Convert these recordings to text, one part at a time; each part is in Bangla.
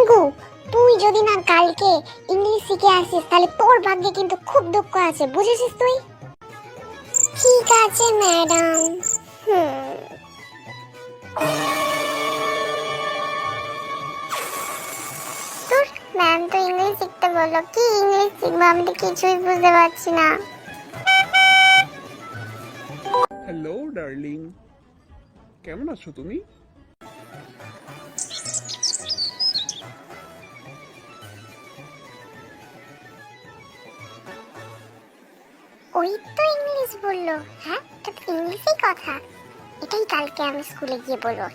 পিঙ্কু, তুই যদি না কালকে ইংলিশ শিখে আসিস তাহলে তোর ভাগ্যে কিন্তু খুব দুঃখ আছে, বুঝেছিস তুই? ঠিক আছে ম্যাডাম। তোর ম্যাম তো ইংলিশ শিখতে বললো, কি ইংলিশ শিখবো আমি তো কিছুই বুঝতে পারছি না। হ্যালো ডার্লিং, কেমন আছো তুমি? ওই তো ইংলিশ বললো। হ্যাঁ, এটা তো ইংলিশেই কথা। এটাই কালকে আমি স্কুলে গিয়ে বলবো।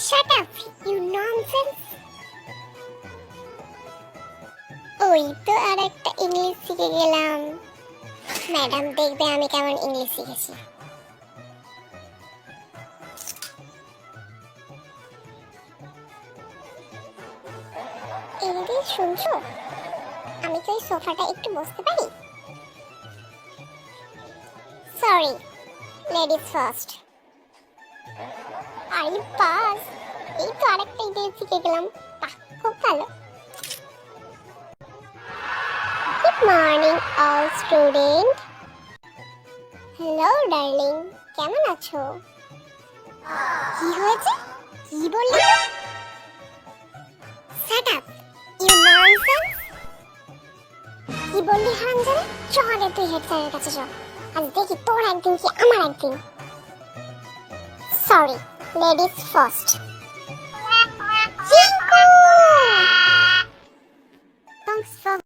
Shut up you nonsense. ওই তো আর একটা ইংলিশ শিখে গেলাম। ম্যাডাম দেখবে আমি কেমন ইংলিশ শিখেছি। ইংলিশ শুনছো? আমি কি ওই সোফাটা একটু বসতে পারি? Sorry, ladies first. I pass. এই তো আরেকটা ইংলিশ শিখে গেলাম। বাহ, খুব ভালো। Good morning all student. Hello darling, কেমন আছো? কি হয়েছে? কি বললি? Shut up you nonsense. কি বললি হারামজাদা? চ আগে তুই হেড স্যারের কাছে চ। আজ দেখি তোর একদিন কি আমার একদিন। Sorry, ladies first.